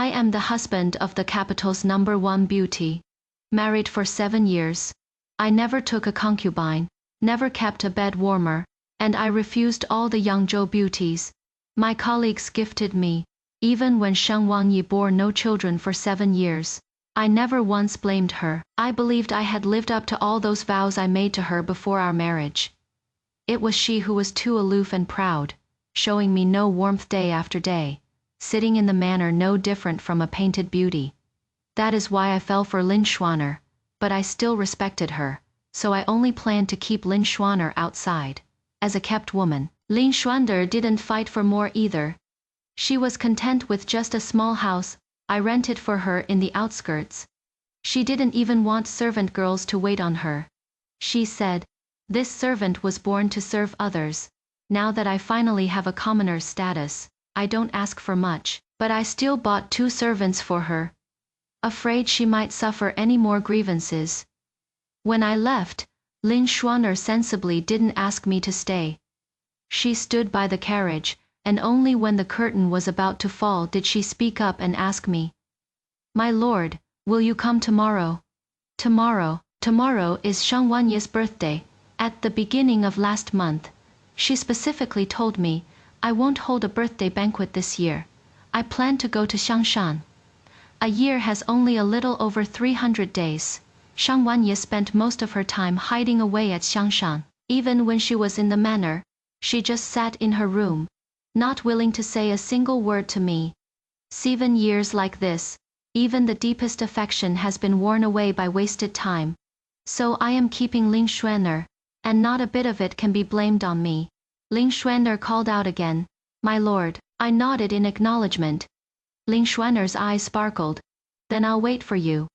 I am the husband of the capital's #1 beauty. Married for 7 years. I never took a concubine, never kept a bed warmer, and I refused all the Yangzhou beauties. My colleagues gifted me, even when Sheng Wangyi bore no children for 7 years. I never once blamed her. I believed I had lived up to all those vows I made to her before our marriage. It was she who was too aloof and proud, showing me no warmth day after day, sitting in the manner no different from a painted beauty. That is why I fell for Lin Schwanner, but I still respected her, so I only planned to keep Lin Schwanner outside. As a kept woman, Lin Schwanner didn't fight for more either. She was content with just a small house I rented for her in the outskirts. She didn't even want servant girls to wait on her. She said, "This servant was born to serve others. Now that I finally have a commoner's status, I don't ask for much," but I still bought 2 servants for her, afraid she might suffer any more grievances. When I left, Lin Schwanner sensibly didn't ask me to stay. She stood by the carriage, and only when the curtain was about to fall did she speak up and ask me, "My lord, will you come tomorrow?" Tomorrow is Sheng Wanyi's birthday. At the beginning of last month, she specifically told me, "I won't hold a birthday banquet this year. I plan to go to Xiangshan." A year has only a little over 300 days. Sheng Wanyi spent most of her time hiding away at Xiangshan. Even when she was in the manor, she just sat in her room, not willing to say a single word to me. 7 years like this, even the deepest affection has been worn away by wasted time. So I am keeping Lin Schwanner, and not a bit of it can be blamed on me. Lin Schwanner called out again, "My lord." I nodded in acknowledgement. Lin Schwanner's eyes sparkled. "Then I'll wait for you."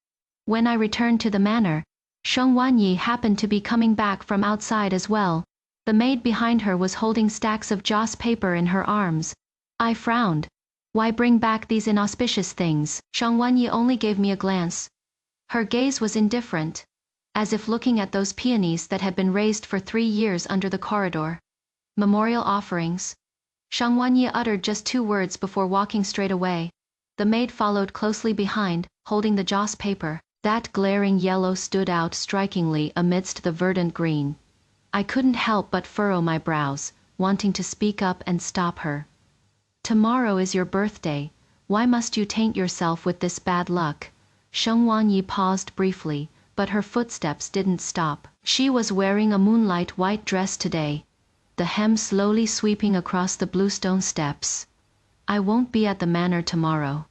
When I returned to the manor, Sheng Wanyi happened to be coming back from outside as well. The maid behind her was holding stacks of joss paper in her arms. I frowned. Why bring back these inauspicious things? Sheng Wanyi only gave me a glance. Her gaze was indifferent, as if looking at those peonies that had been raised for 3 years under the corridor. Memorial offerings. Sheng Wanyi uttered just 2 words before walking straight away. The maid followed closely behind, holding the joss paper. That glaring yellow stood out strikingly amidst the verdant green. I couldn't help but furrow my brows, wanting to speak up and stop her. "Tomorrow is your birthday. Why must you taint yourself with this bad luck?" Sheng Wanyi paused briefly, but her footsteps didn't stop. She was wearing a moonlight white dress today, the hem slowly sweeping across the bluestone steps. "I won't be at the manor tomorrow.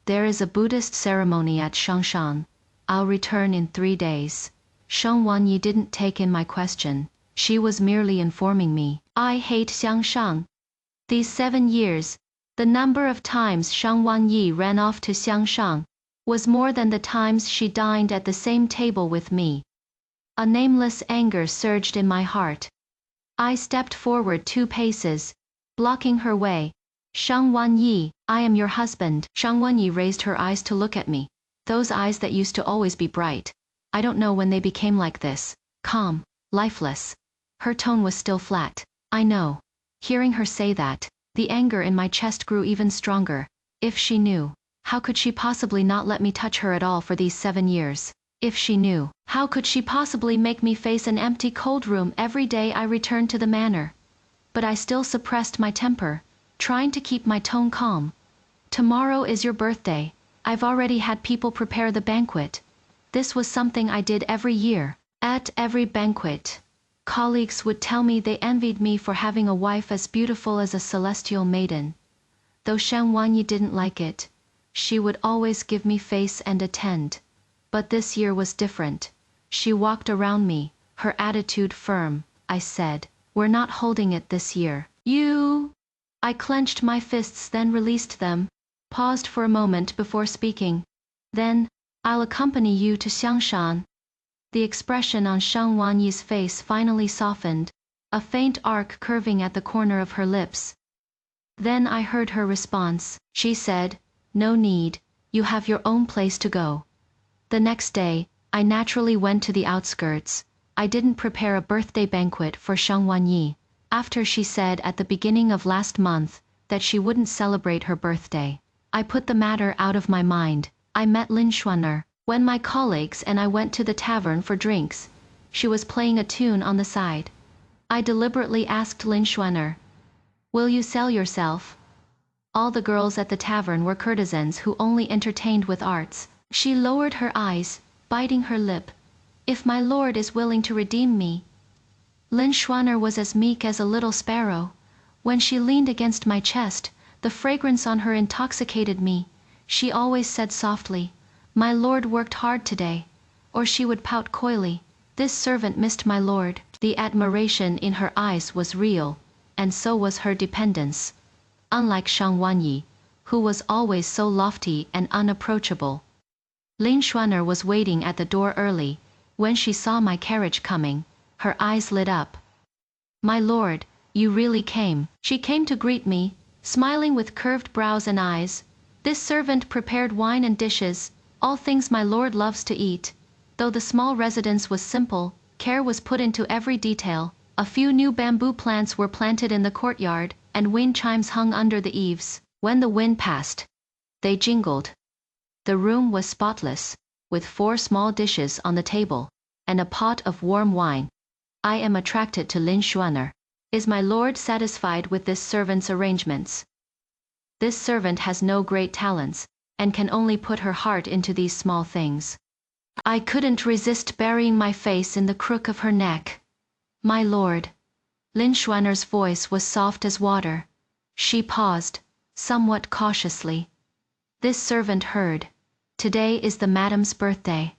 There is a Buddhist ceremony at Xiangshan. I'll return in 3 days." Sheng Wanyi didn't take in my question. She was merely informing me. I hate Xiangshan. These 7 years, the number of times Sheng Wanyi ran off to Xiangshan was more than the times she dined at the same table with me. A nameless anger surged in my heart. I stepped forward 2 paces, blocking her way. "Sheng Wanyi, I am your husband." Sheng Wanyi raised her eyes to look at me. Those eyes that used to always be bright. I don't know when they became like this. Calm, lifeless. Her tone was still flat. I know. Hearing her say that, the anger in my chest grew even stronger. If she knew, how could she possibly not let me touch her at all for these 7 years? If she knew, how could she possibly make me face an empty cold room every day I returned to the manor? But I still suppressed my temper, trying to keep my tone calm. "Tomorrow is your birthday. I've already had people prepare the banquet." This was something I did every year. At every banquet, colleagues would tell me they envied me for having a wife as beautiful as a celestial maiden. Though Sheng Wanyi didn't like it, she would always give me face and attend. But this year was different. She walked around me, her attitude firm. I said, "We're not holding it this year." "You..." I clenched my fists, then released them, paused for a moment before speaking. "Then, I'll accompany you to Xiangshan." The expression on Sheng Wanyi's face finally softened, a faint arc curving at the corner of her lips. Then I heard her response. She said, "No need, you have your own place to go." The next day, I naturally went to the outskirts. I didn't prepare a birthday banquet for Sheng Wanyi, after she said at the beginning of last month that she wouldn't celebrate her birthday. I put the matter out of my mind. I met Lin Xuan'er. When my colleagues and I went to the tavern for drinks, she was playing a tune on the side. I deliberately asked Lin Xuan'er, "Will you sell yourself?" All the girls at the tavern were courtesans who only entertained with arts. She lowered her eyes, biting her lip. "If my lord is willing to redeem me." Lin Xuan'er was as meek as a little sparrow. When she leaned against my chest, the fragrance on her intoxicated me. She always said softly, "My lord worked hard today," or she would pout coyly, "This servant missed my lord." The admiration in her eyes was real, and so was her dependence. Unlike Shang Wanyi, who was always so lofty and unapproachable. Lin Xuan'er was waiting at the door early. When she saw my carriage coming, her eyes lit up. "My lord, you really came." She came to greet me, smiling with curved brows and eyes. "This servant prepared wine and dishes, all things my lord loves to eat." Though the small residence was simple, care was put into every detail. A few new bamboo plants were planted in the courtyard, and wind chimes hung under the eaves. When the wind passed, they jingled. The room was spotless, with 4 small dishes on the table, and a pot of warm wine. I am attracted to Lin Xuan'er. Is my lord satisfied with this servant's arrangements? This servant has no great talents, and can only put her heart into these small things. I couldn't resist burying my face in the crook of her neck. "My lord." Lin Xuan'er's voice was soft as water. She paused, somewhat cautiously. This servant heard. "Today is the madam's birthday."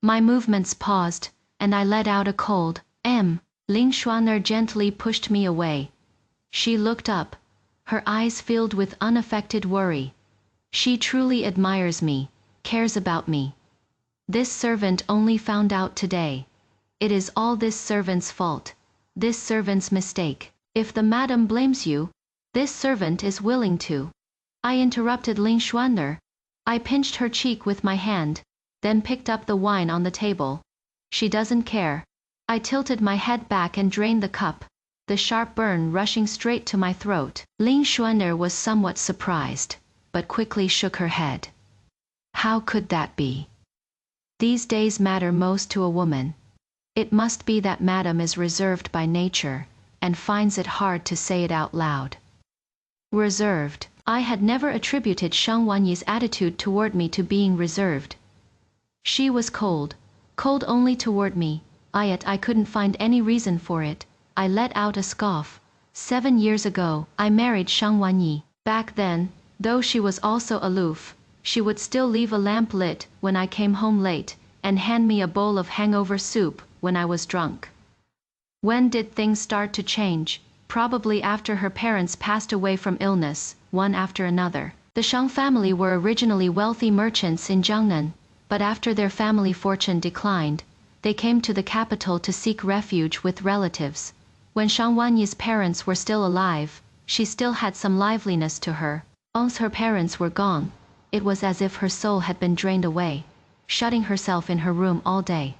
My movements paused, and I let out a cold "M." Lin Xuan'er gently pushed me away. She looked up, her eyes filled with unaffected worry. She truly admires me, cares about me. This servant only found out today. It is all this servant's fault. This servant's mistake. If the madam blames you, this servant is willing to. I interrupted Lin Xuan'er. I pinched her cheek with my hand, then picked up the wine on the table. She doesn't care. I tilted my head back and drained the cup, the sharp burn rushing straight to my throat. Lin Xuan'er was somewhat surprised, but quickly shook her head. How could that be? These days matter most to a woman. It must be that madam is reserved by nature, and finds it hard to say it out loud. Reserved. I had never attributed Shang Wanyi's attitude toward me to being reserved. She was cold, cold only toward me, yet I couldn't find any reason for it. I let out a scoff. 7 years ago, I married Shang Wanyi. Back then, though she was also aloof, she would still leave a lamp lit when I came home late, and hand me a bowl of hangover soup when I was drunk. When did things start to change? Probably after her parents passed away from illness, one after another. The Shang family were originally wealthy merchants in Jiangnan, but after their family fortune declined, they came to the capital to seek refuge with relatives. When Shang Wanyi's parents were still alive, she still had some liveliness to her. Once her parents were gone, it was as if her soul had been drained away, shutting herself in her room all day.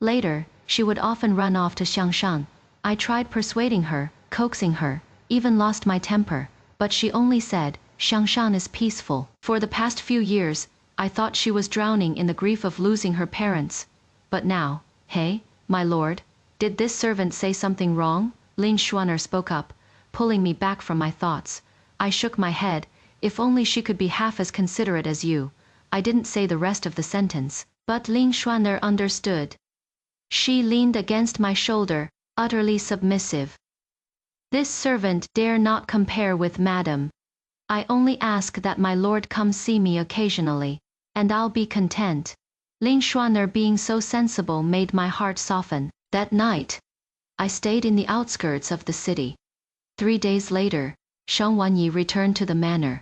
Later, she would often run off to Xiangshan. I tried persuading her, coaxing her, even lost my temper, but she only said, "Xiangshan is peaceful." For the past few years, I thought she was drowning in the grief of losing her parents. But now, "Hey, my lord, did this servant say something wrong?" Lin Xuan'er spoke up, pulling me back from my thoughts. I shook my head. "If only she could be half as considerate as you." I didn't say the rest of the sentence, but Lin Xuan'er understood. She leaned against my shoulder, utterly submissive. "This servant dare not compare with madam. I only ask that my lord come see me occasionally, and I'll be content." Lin Xuan'er being so sensible made my heart soften. That night, I stayed in the outskirts of the city. 3 days later, Shang Wanyi returned to the manor.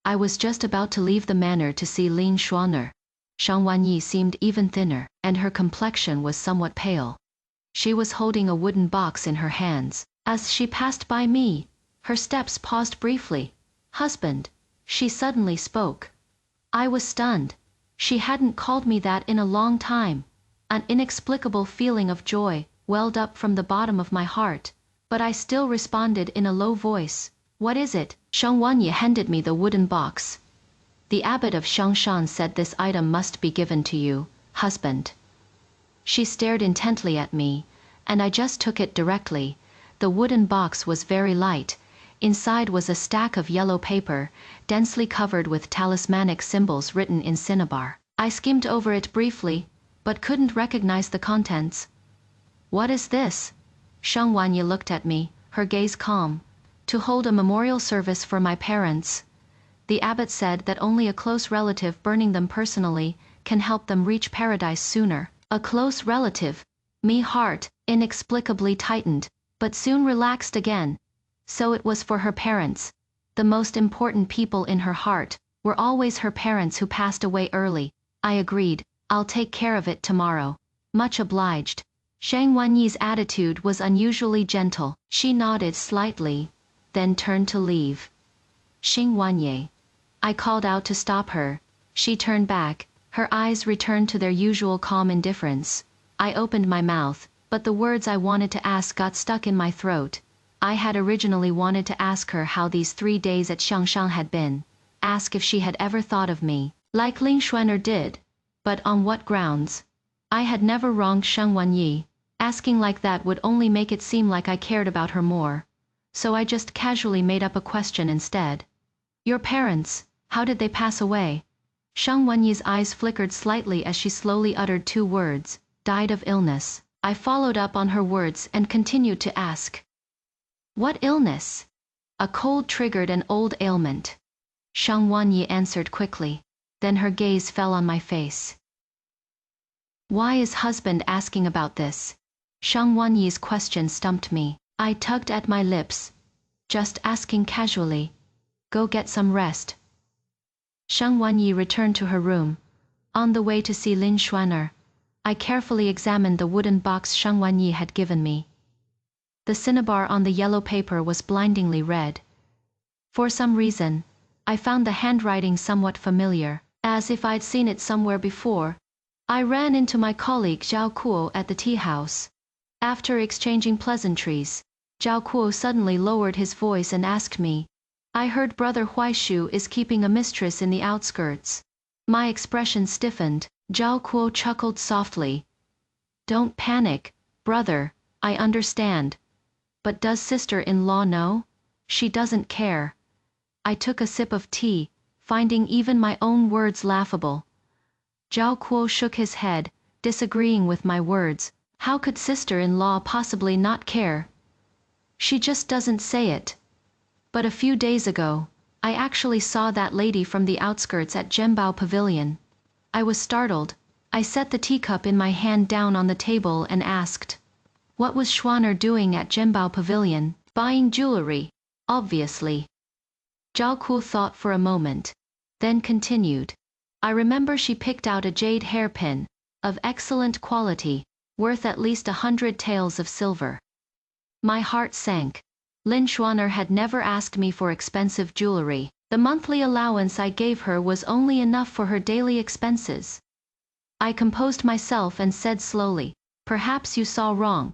I was just about to leave the manor to see Lin Xuan'er. Shang Wanyi seemed even thinner, and her complexion was somewhat pale. She was holding a wooden box in her hands. As she passed by me, her steps paused briefly. "Husband," she suddenly spoke. I was stunned. She hadn't called me that in a long time. An inexplicable feeling of joy welled up from the bottom of my heart, but I still responded in a low voice, "What is it?" Shang Wanyi handed me the wooden box. The abbot of Xiangshan said this item must be given to you, husband. She stared intently at me, and I just took it directly. The wooden box was very light. Inside was a stack of yellow paper, densely covered with talismanic symbols written in cinnabar. I skimmed over it briefly, but couldn't recognize the contents. What is this? Shang Wanyi looked at me, her gaze calm. To hold a memorial service for my parents. The abbot said that only a close relative burning them personally can help them reach paradise sooner. A close relative. Me heart inexplicably tightened, but soon relaxed again. So it was for her parents. The most important people in her heart were always her parents who passed away early. I agreed. I'll take care of it tomorrow. Much obliged. Shang Wanyi's attitude was unusually gentle. She nodded slightly, then turned to leave. Xing Wanyi. I called out to stop her. She turned back. Her eyes returned to their usual calm indifference. I opened my mouth, but the words I wanted to ask got stuck in my throat. I had originally wanted to ask her how these 3 days at Xiangshan had been. Ask if she had ever thought of me, like Ling Xuaner did. But on what grounds? I had never wronged Shang Wanyi. Asking like that would only make it seem like I cared about her more. So I just casually made up a question instead. Your parents, how did they pass away? Shang Wanyi's eyes flickered slightly as she slowly uttered 2 words, died of illness. I followed up on her words and continued to ask. What illness? A cold triggered an old ailment. Shang Wanyi answered quickly. Then her gaze fell on my face. Why is husband asking about this? Shang Wanyi's question stumped me. I tugged at my lips. Just asking casually. Go get some rest. Shang Wanyi returned to her room. On the way to see Lin Xuaner, I carefully examined the wooden box Shang Wanyi had given me. The cinnabar on the yellow paper was blindingly red. For some reason, I found the handwriting somewhat familiar, as if I'd seen it somewhere before. I ran into my colleague Zhao Kuo at the tea house. After exchanging pleasantries, Zhao Kuo suddenly lowered his voice and asked me, I heard Brother Huaishu is keeping a mistress in the outskirts. My expression stiffened. Zhao Kuo chuckled softly. Don't panic, brother, I understand. But does sister-in-law know? She doesn't care. I took a sip of tea, finding even my own words laughable. Zhao Kuo shook his head, disagreeing with my words. How could sister-in-law possibly not care? She just doesn't say it. But a few days ago, I actually saw that lady from the outskirts at Zhenbao Pavilion. I was startled. I set the teacup in my hand down on the table and asked, what was Xuaner doing at Zhenbao Pavilion? Buying jewelry, obviously. Zhao Kuo thought for a moment, then continued. I remember she picked out a jade hairpin, of excellent quality, worth at least 100 taels of silver. My heart sank. Lin Xuaner had never asked me for expensive jewelry. The monthly allowance I gave her was only enough for her daily expenses. I composed myself and said slowly, perhaps you saw wrong.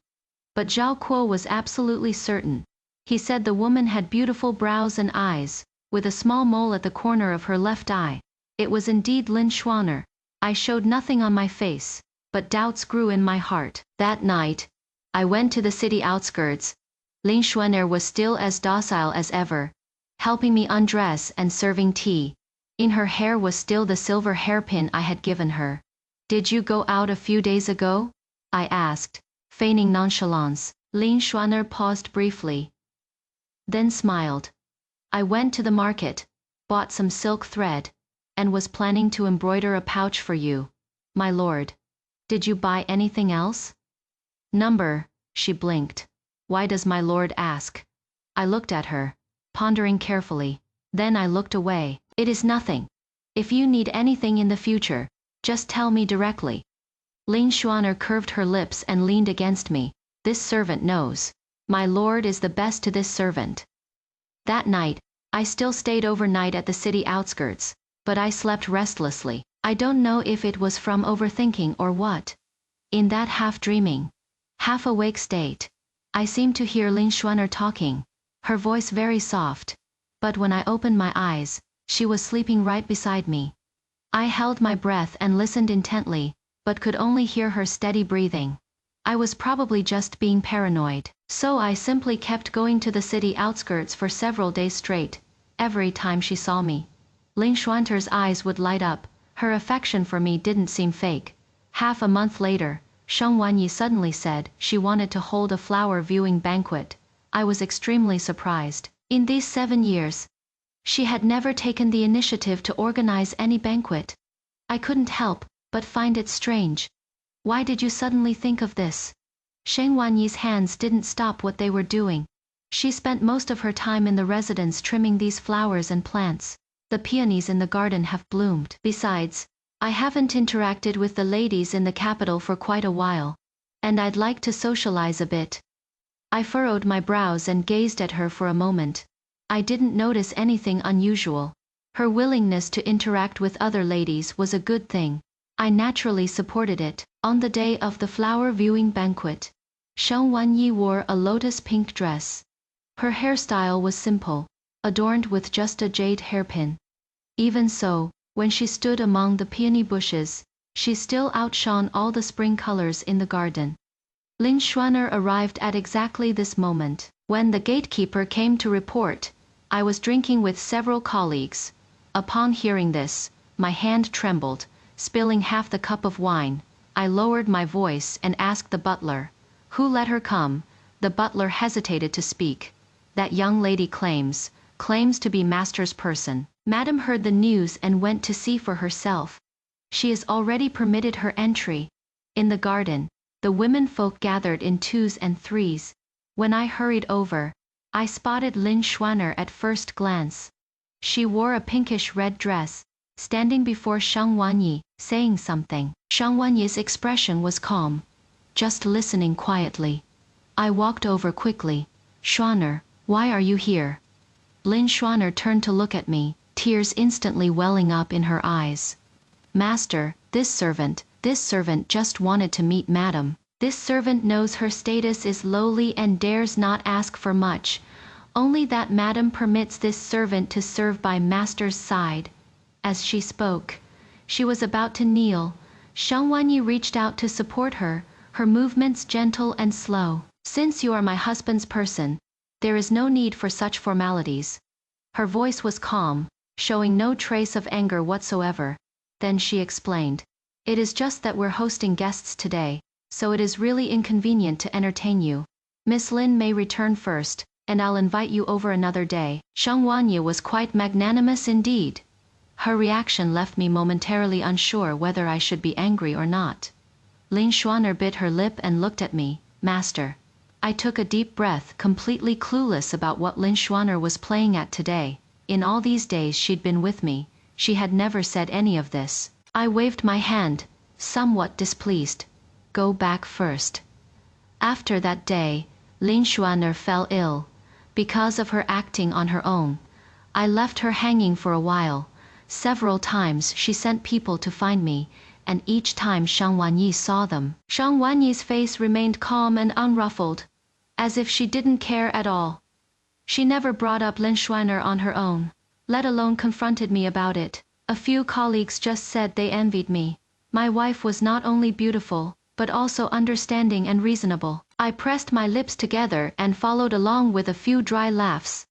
But Zhao Kuo was absolutely certain. He said the woman had beautiful brows and eyes, with a small mole at the corner of her left eye. It was indeed Lin Xuaner. I showed nothing on my face, but doubts grew in my heart. That night, I went to the city outskirts. Lin Xuaner was still as docile as ever, helping me undress and serving tea. In her hair was still the silver hairpin I had given her. Did you go out a few days ago? I asked, feigning nonchalance. Lin Xuaner paused briefly, then smiled. I went to the market, bought some silk thread, and was planning to embroider a pouch for you, my lord. Did you buy anything else? Number, she blinked. Why does my lord ask? I looked at her, pondering carefully. Then I looked away. It is nothing. If you need anything in the future, just tell me directly. Lin Xuaner curved her lips and leaned against me. This servant knows. My lord is the best to this servant. That night, I still stayed overnight at the city outskirts, but I slept restlessly. I don't know if it was from overthinking or what. In that half-dreaming, half-awake state, I seemed to hear Lin Xuaner talking, her voice very soft. But when I opened my eyes, She was sleeping right beside me. I held my breath and listened intently, but could only hear her steady breathing. I was probably just being paranoid, so I simply kept going to the city outskirts for several days straight. Every time she saw me, Lin Xuanter's eyes would light up. Her affection for me didn't seem fake. Half a month later, Sheng Wanyi suddenly said she wanted to hold a flower viewing banquet. I was extremely surprised. In these 7 years, she had never taken the initiative to organize any banquet. I couldn't help but find it strange. Why did you suddenly think of this? Sheng Wanyi's hands didn't stop what they were doing. She spent most of her time in the residence trimming these flowers and plants. The peonies in the garden have bloomed. Besides, I haven't interacted with the ladies in the capital for quite a while, and I'd like to socialize a bit. I furrowed my brows and gazed at her for a moment. I didn't notice anything unusual. Her willingness to interact with other ladies was a good thing. I naturally supported it. On the day of the flower viewing banquet, Sheng Wanyi wore a lotus pink dress. Her hairstyle was simple, adorned with just a jade hairpin. Even so, when she stood among the peony bushes, she still outshone all the spring colors in the garden. Lin Xuan'er arrived at exactly this moment. When the gatekeeper came to report, I was drinking with several colleagues. Upon hearing this, my hand trembled, spilling half the cup of wine. I lowered my voice and asked the butler, "Who let her come?" The butler hesitated to speak. "That young lady claims to be master's person. Madam heard the news and went to see for herself. She is already permitted her entry." In the garden, the women folk gathered in 2s and 3s. When I hurried over, I spotted Lin Xuan'er at first glance. She wore a pinkish red dress, standing before Sheng Wanyi, saying something. Sheng Wanyi's expression was calm, just listening quietly. I walked over quickly. "Xuan'er, why are you here?" Lin Xuan'er turned to look at me, tears instantly welling up in her eyes. "Master, this servant just wanted to meet Madam. This servant knows her status is lowly and dares not ask for much, only that Madam permits this servant to serve by Master's side." As she spoke, she was about to kneel. Sheng Wanyi reached out to support her, her movements gentle and slow. "Since you are my husband's person, there is no need for such formalities." Her voice was calm, showing no trace of anger whatsoever. Then she explained, "It is just that we're hosting guests today, so it is really inconvenient to entertain you. Miss Lin may return first, and I'll invite you over another day." Sheng Wanyi was quite magnanimous indeed. Her reaction left me momentarily unsure whether I should be angry or not. Lin Xuan'er bit her lip and looked at me. "Master." I took a deep breath, completely clueless about what Lin Xuan'er was playing at today. In all these days she'd been with me, she had never said any of this. I waved my hand, somewhat displeased. "Go back first." After that day, Lin Xuan'er fell ill. Because of her acting on her own, I left her hanging for a while. Several times she sent people to find me, and each time Sheng Wanyi saw them, Sheng Wanyi's face remained calm and unruffled, as if she didn't care at all. She never brought up Lin Xuan'er on her own, let alone confronted me about it. A few colleagues just said they envied me. My wife was not only beautiful, but also understanding and reasonable. I pressed my lips together and followed along with a few dry laughs.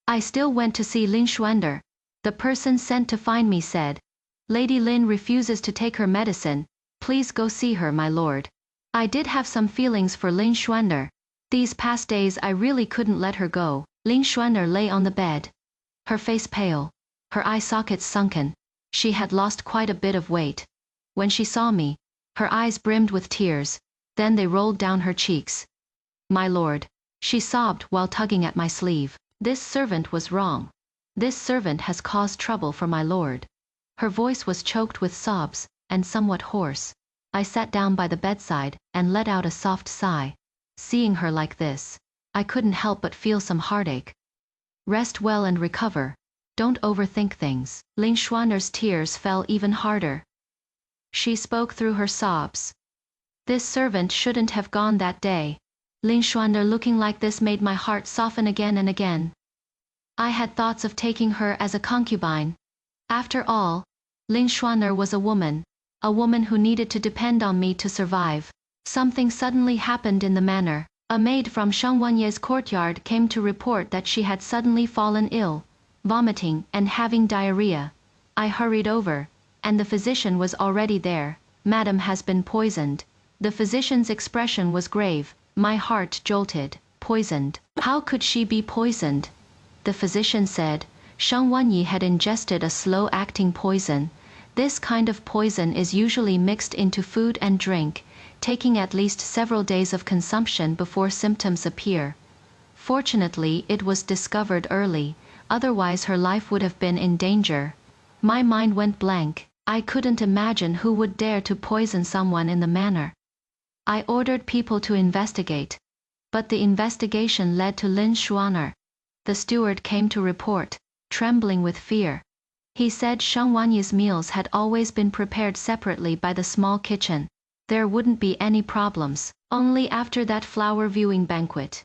I still went to see Lin Xuan'er. The person sent to find me said, "Lady Lin refuses to take her medicine. Please go see her, my lord." I did have some feelings for Lin Xuan'er. These past days I really couldn't let her go. Lin Xuan'er lay on the bed, her face pale, her eye sockets sunken. She had lost quite a bit of weight. When she saw me, her eyes brimmed with tears, then they rolled down her cheeks. "My lord," she sobbed while tugging at my sleeve, "this servant was wrong. This servant has caused trouble for my lord." Her voice was choked with sobs, and somewhat hoarse. I sat down by the bedside, and let out a soft sigh. Seeing her like this, I couldn't help but feel some heartache. "Rest well and recover. Don't overthink things." Lin Xuan'er's tears fell even harder. She spoke through her sobs. "This servant shouldn't have gone that day." Lin Xuan'er looking like this made my heart soften again and again. I had thoughts of taking her as a concubine, After all, Lin Xuaner was a woman who needed to depend on me to survive. Something suddenly happened in the manor. A maid from Shang Wanye's courtyard came to report that she had suddenly fallen ill, vomiting and having diarrhea. I hurried over, and the physician was already there. Madam has been poisoned. The physician's expression was grave. My heart jolted. Poisoned? How could she be poisoned? The physician said, Shang Wanyi had ingested a slow-acting poison. This kind of poison is usually mixed into food and drink, taking at least several days of consumption before symptoms appear. Fortunately, it was discovered early, otherwise her life would have been in danger. My mind went blank. I couldn't imagine who would dare to poison someone in the manner. I ordered people to investigate. But the investigation led to Lin Xuaner. The steward came to report, trembling with fear. He said Shang Wanyi's meals had always been prepared separately by the small kitchen. There wouldn't be any problems. Only after that flower viewing banquet.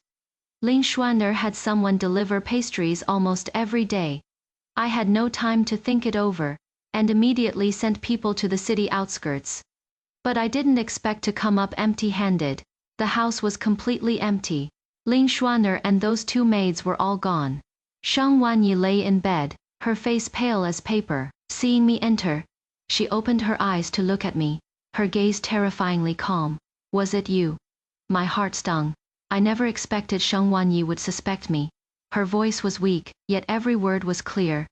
Lin Xuaner had someone deliver pastries almost every day. I had no time to think it over, and immediately sent people to the city outskirts. But I didn't expect to come up empty-handed. The house was completely empty. Lin Xuaner and those two maids were all gone. Shang Wanyi lay in bed, her face pale as paper. Seeing me enter, she opened her eyes to look at me, her gaze terrifyingly calm. Was it you? My heart stung. I never expected Shang Wanyi would suspect me. Her voice was weak, yet every word was clear.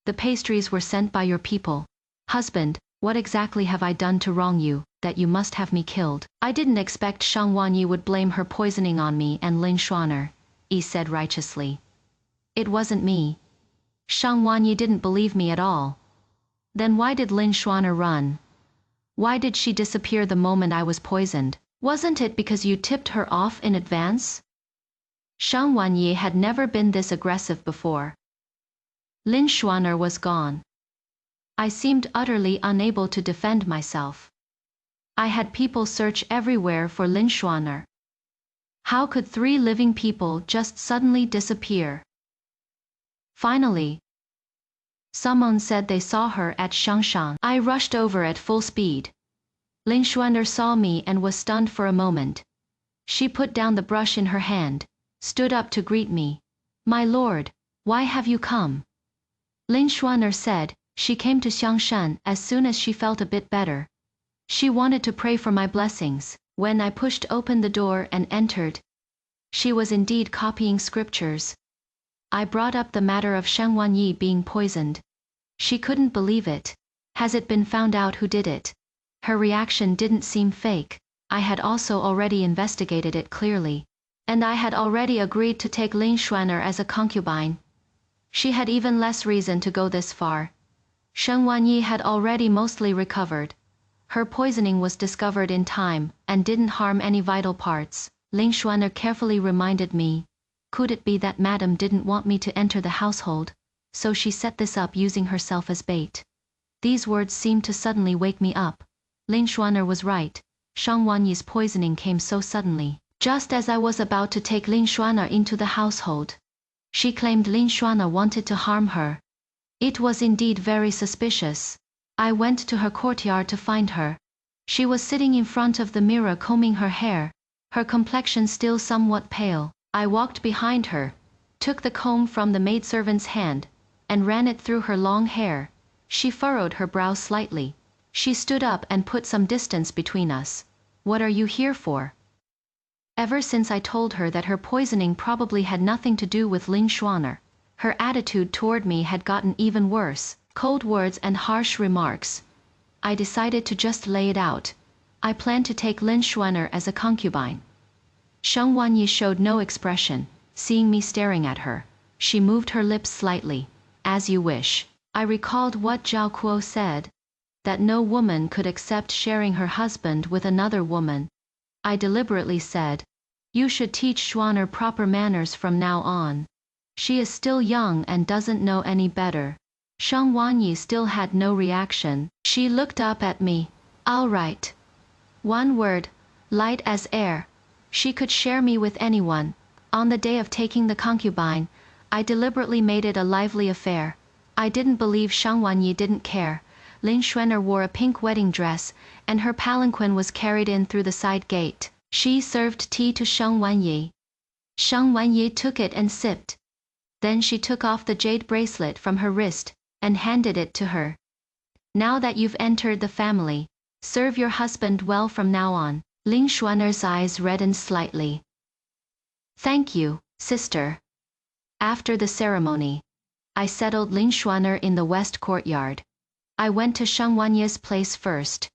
The pastries were sent by your people. Husband, what exactly have I done to wrong you, that you must have me killed? I didn't expect Shang Wanyi would blame her poisoning on me and Lin Xuaner, Yi said righteously. It wasn't me. Shang Wanyi didn't believe me at all. Then why did Lin Xuaner run? Why did she disappear the moment I was poisoned? Wasn't it because you tipped her off in advance? Shang Wanyi had never been this aggressive before. Lin Xuaner was gone. I seemed utterly unable to defend myself. I had people search everywhere for Lin Xuaner. How could 3 living people just suddenly disappear? Finally, someone said they saw her at Shangshan. I rushed over at full speed. Lin Xuaner saw me and was stunned for a moment. She put down the brush in her hand, stood up to greet me. My lord, why have you come? Lin Xuaner said, she came to Xiangshan as soon as she felt a bit better. She wanted to pray for my blessings. When I pushed open the door and entered, she was indeed copying scriptures. I brought up the matter of Shang Wanyi being poisoned. She couldn't believe it. Has it been found out who did it? Her reaction didn't seem fake. I had also already investigated it clearly. And I had already agreed to take Lin Xuaner as a concubine. She had even less reason to go this far. Shang Wanyi had already mostly recovered. Her poisoning was discovered in time, and didn't harm any vital parts. Lin Xuaner carefully reminded me. Could it be that Madam didn't want me to enter the household, so she set this up using herself as bait? These words seemed to suddenly wake me up. Lin Xuaner was right. Shang Wanyi's poisoning came so suddenly. Just as I was about to take Lin Xuaner into the household, she claimed Lin Xuaner wanted to harm her. It was indeed very suspicious. I went to her courtyard to find her. She was sitting in front of the mirror combing her hair, her complexion still somewhat pale. I walked behind her, took the comb from the maidservant's hand, and ran it through her long hair. She furrowed her brow slightly. She stood up and put some distance between us. What are you here for? Ever since I told her that her poisoning probably had nothing to do with Lin Xuaner, her attitude toward me had gotten even worse. Cold words and harsh remarks. I decided to just lay it out. I planned to take Lin Xuaner as a concubine. Shang Wanyi showed no expression. Seeing me staring at her, she moved her lips slightly. As you wish. I recalled what Zhao Kuo said, that no woman could accept sharing her husband with another woman. I deliberately said, you should teach Xuaner proper manners from now on. She is still young and doesn't know any better. Shang Wanyi still had no reaction. She looked up at me. All right. One word, light as air. She could share me with anyone. On the day of taking the concubine, I deliberately made it a lively affair. I didn't believe Shang Wanyi didn't care. Lin Xuan'er wore a pink wedding dress, and her palanquin was carried in through the side gate. She served tea to Shang Wanyi. Shang Wanyi took it and sipped. Then she took off the jade bracelet from her wrist, and handed it to her. Now that you've entered the family, serve your husband well from now on. Lin Xuan'er's eyes reddened slightly. Thank you, sister. After the ceremony, I settled Lin Xuan'er in the west courtyard. I went to Shang Wanyi's place first.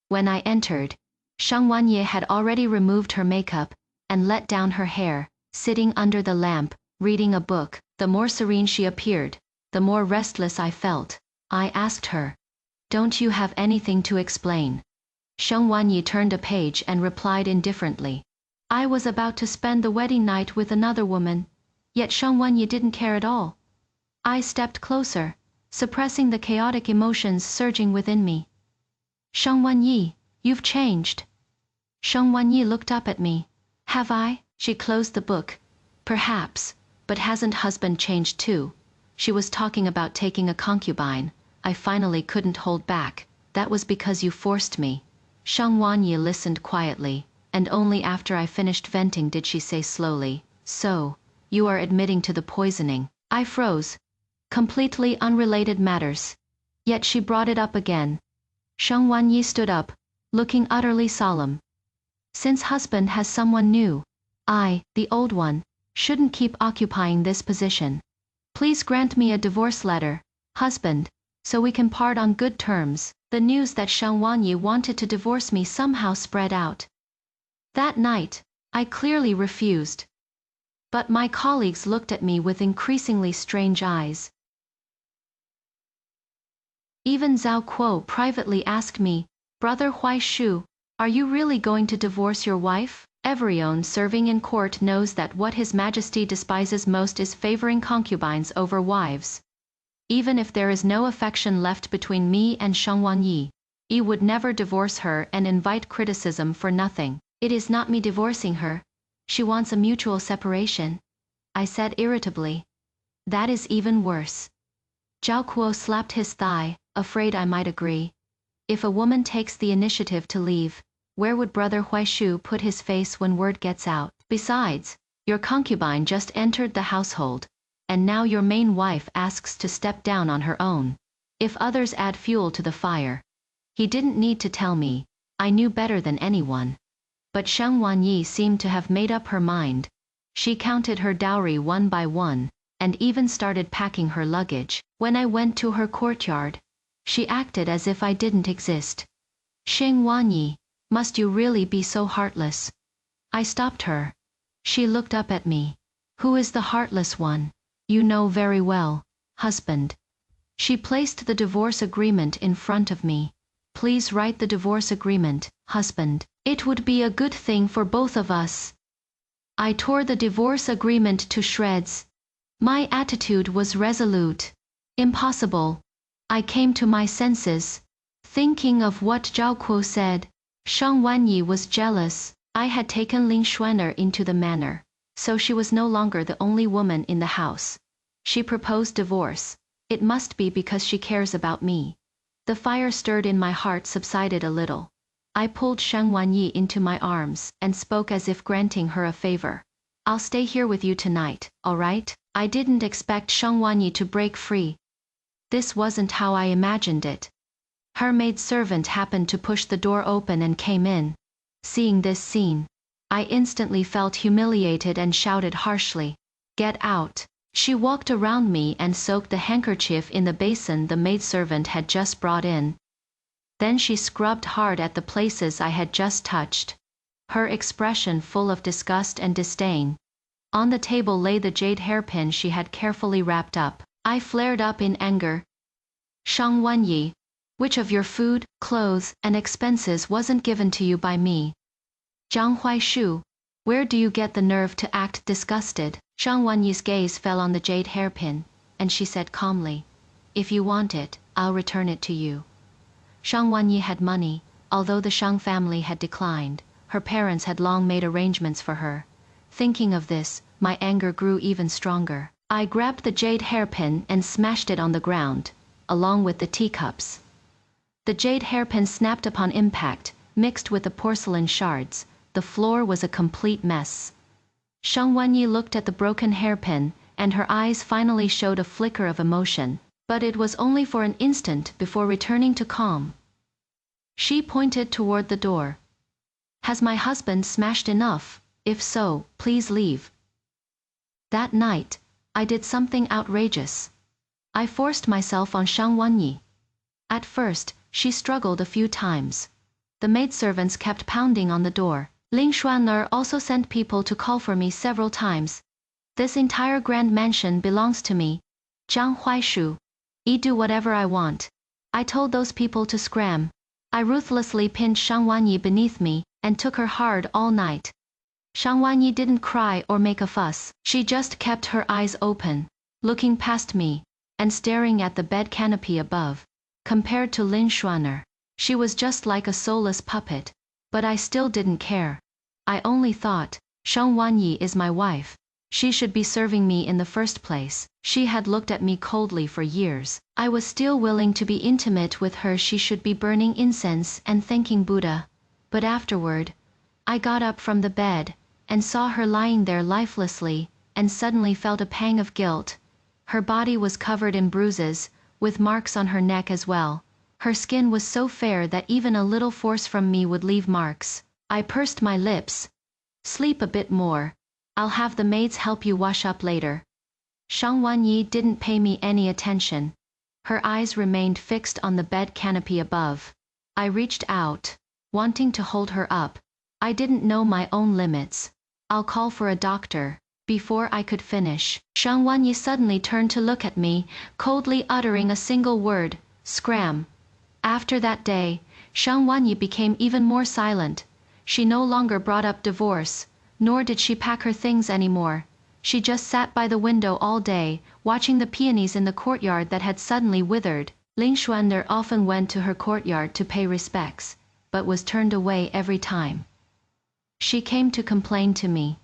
When I entered, Shang Wanyi had already removed her makeup, and let down her hair, sitting under the lamp, reading a book. The more serene she appeared, the more restless I felt. I asked her, "Don't you have anything to explain?" Shang Wanyi turned a page and replied indifferently, "I was about to spend the wedding night with another woman, yet Shang Wanyi didn't care at all." I stepped closer, suppressing the chaotic emotions surging within me. "Shang Wanyi, you've changed." Shang Wanyi looked up at me. "Have I?" She closed the book. "Perhaps, but hasn't husband changed too?" She was talking about taking a concubine. I finally couldn't hold back. "That was because you forced me." Shang Wanyi listened quietly, and only after I finished venting did she say slowly, "So, you are admitting to the poisoning." I froze. Completely unrelated matters. Yet she brought it up again. Shang Wanyi stood up, looking utterly solemn. "Since husband has someone new, I, the old one, shouldn't keep occupying this position. Please grant me a divorce letter, husband, so we can part on good terms." The news that Shang Wanyi wanted to divorce me somehow spread out. That night, I clearly refused. But my colleagues looked at me with increasingly strange eyes. Even Zhao Kuo privately asked me, "Brother Huaishu, are you really going to divorce your wife?" Everyone serving in court knows that what His Majesty despises most is favoring concubines over wives. Even if there is no affection left between me and Shang Wanyi, he would never divorce her and invite criticism for nothing. "It is not me divorcing her. She wants a mutual separation," I said irritably. "That is even worse." Zhao Kuo slapped his thigh, afraid I might agree. If a woman takes the initiative to leave, where would Brother Huaishu put his face when word gets out? Besides, your concubine just entered the household, and now your main wife asks to step down on her own. If others add fuel to the fire. He didn't need to tell me, I knew better than anyone. But Shang Wanyi seemed to have made up her mind. She counted her dowry one by one, and even started packing her luggage. When I went to her courtyard, she acted as if I didn't exist. "Shang Wanyi, must you really be so heartless?" I stopped her. She looked up at me. "Who is the heartless one?" "You know very well, husband." She placed the divorce agreement in front of me. "Please write the divorce agreement, husband. It would be a good thing for both of us." I tore the divorce agreement to shreds. My attitude was resolute. Impossible. I came to my senses, thinking of what Zhao Kuo said. Shang Wanyi was jealous. I had taken Lin Xuan'er into the manor, so she was no longer the only woman in the house. She proposed divorce. It must be because she cares about me. The fire stirred in my heart subsided a little. I pulled Shang Wanyi into my arms, and spoke as if granting her a favor. "I'll stay here with you tonight, all right?" I didn't expect Shang Wanyi to break free. This wasn't how I imagined it. Her maidservant happened to push the door open and came in. Seeing this scene, I instantly felt humiliated and shouted harshly, "Get out!" She walked around me and soaked the handkerchief in the basin the maidservant had just brought in. Then she scrubbed hard at the places I had just touched, her expression full of disgust and disdain. On the table lay the jade hairpin she had carefully wrapped up. I flared up in anger. "Shang Wanyi, which of your food, clothes, and expenses wasn't given to you by me? Zhang Huaishu, where do you get the nerve to act disgusted?" Shang Wanyi's gaze fell on the jade hairpin, and she said calmly, "If you want it, I'll return it to you." Shang Wanyi had money. Although the Shang family had declined, her parents had long made arrangements for her. Thinking of this, my anger grew even stronger. I grabbed the jade hairpin and smashed it on the ground, along with the teacups. The jade hairpin snapped upon impact, mixed with the porcelain shards. The floor was a complete mess. Sheng Wanyi looked at the broken hairpin, and her eyes finally showed a flicker of emotion, but it was only for an instant before returning to calm. She pointed toward the door. Has my husband smashed enough? If so, please leave. That night, I did something outrageous. I forced myself on Sheng Wanyi. At first, she struggled a few times. The maidservants kept pounding on the door. Lin Xuan'er also sent people to call for me several times. This entire grand mansion belongs to me. Zhang Huaishu. I do whatever I want. I told those people to scram. I ruthlessly pinned Sheng Wanyi beneath me, and took her hard all night. Sheng Wanyi didn't cry or make a fuss. She just kept her eyes open, looking past me, and staring at the bed canopy above. Compared to Lin Xuan'er, she was just like a soulless puppet. But I still didn't care. I only thought, Sheng Wanyi is my wife. She should be serving me in the first place. She had looked at me coldly for years. I was still willing to be intimate with her. She should be burning incense and thanking Buddha. But afterward, I got up from the bed, and saw her lying there lifelessly, and suddenly felt a pang of guilt. Her body was covered in bruises, with marks on her neck as well. Her skin was so fair that even a little force from me would leave marks. I pursed my lips. Sleep a bit more. I'll have the maids help you wash up later. Sheng Wanyi didn't pay me any attention. Her eyes remained fixed on the bed canopy above. I reached out, wanting to hold her up. I didn't know my own limits. I'll call for a doctor. Before I could finish, Sheng Wanyi suddenly turned to look at me, coldly uttering a single word, scram. After that day, Sheng Wanyi became even more silent. She no longer brought up divorce, nor did she pack her things anymore. She just sat by the window all day, watching the peonies in the courtyard that had suddenly withered. Lin Xuan'er often went to her courtyard to pay respects, but was turned away every time. She came to complain to me.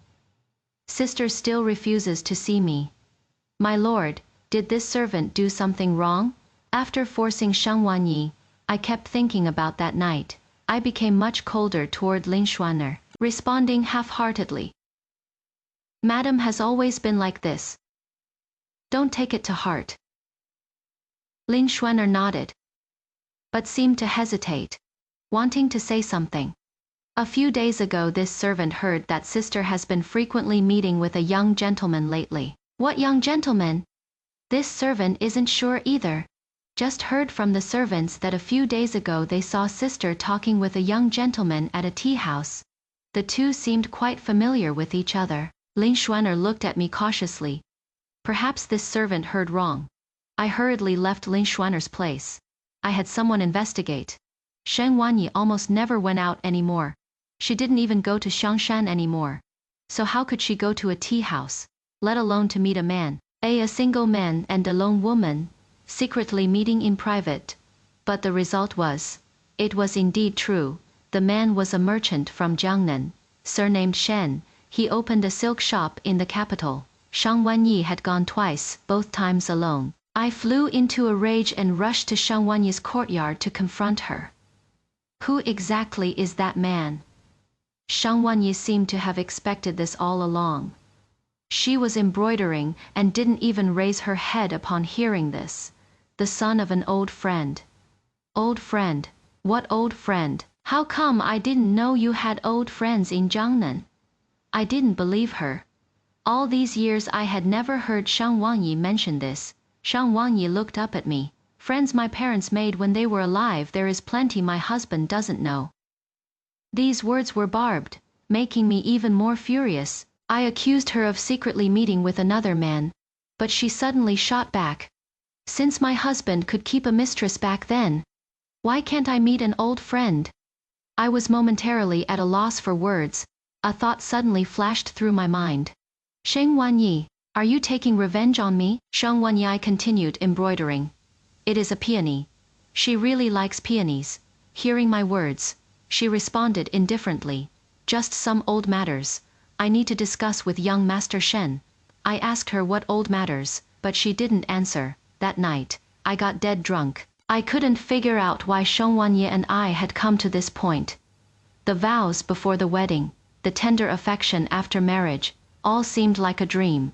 Sister still refuses to see me. My lord, did this servant do something wrong? After forcing Sheng Wanyi, I kept thinking about that night. I became much colder toward Lin Xuan'er, responding half-heartedly. Madam has always been like this. Don't take it to heart. Lin Xuan'er nodded, but seemed to hesitate, wanting to say something. A few days ago this servant heard that sister has been frequently meeting with a young gentleman lately. What young gentleman? This servant isn't sure either. Just heard from the servants that a few days ago they saw sister talking with a young gentleman at a tea house. The two seemed quite familiar with each other. Lin Xuan'er looked at me cautiously. Perhaps this servant heard wrong. I hurriedly left Lin Xuan'er's place. I had someone investigate. Sheng Wanyi almost never went out anymore. She didn't even go to Xiangshan anymore. So how could she go to a tea house, let alone to meet a man, a single man and a lone woman, secretly meeting in private? But the result was, it was indeed true. The man was a merchant from Jiangnan, surnamed Shen. He opened a silk shop in the capital. Sheng Wanyi had gone twice, both times alone. I flew into a rage and rushed to Sheng Wanyi's courtyard to confront her. Who exactly is that man? Sheng Wanyi seemed to have expected this all along. She was embroidering and didn't even raise her head upon hearing this. The son of an old friend. Old friend? What old friend? How come I didn't know you had old friends in Jiangnan? I didn't believe her. All these years I had never heard Sheng Wanyi mention this. Sheng Wanyi looked up at me. Friends my parents made when they were alive, there is plenty my husband doesn't know. These words were barbed, making me even more furious. I accused her of secretly meeting with another man, but she suddenly shot back. Since my husband could keep a mistress back then, why can't I meet an old friend? I was momentarily at a loss for words. A thought suddenly flashed through my mind. Sheng Wanyi, are you taking revenge on me? Sheng Wanyi continued embroidering. It is a peony. She really likes peonies. Hearing my words, she responded indifferently. Just some old matters I need to discuss with young Master Shen. I asked her what old matters, but she didn't answer. That night, I got dead drunk. I couldn't figure out why Sheng Wanyi and I had come to this point. The vows before the wedding, the tender affection after marriage, all seemed like a dream.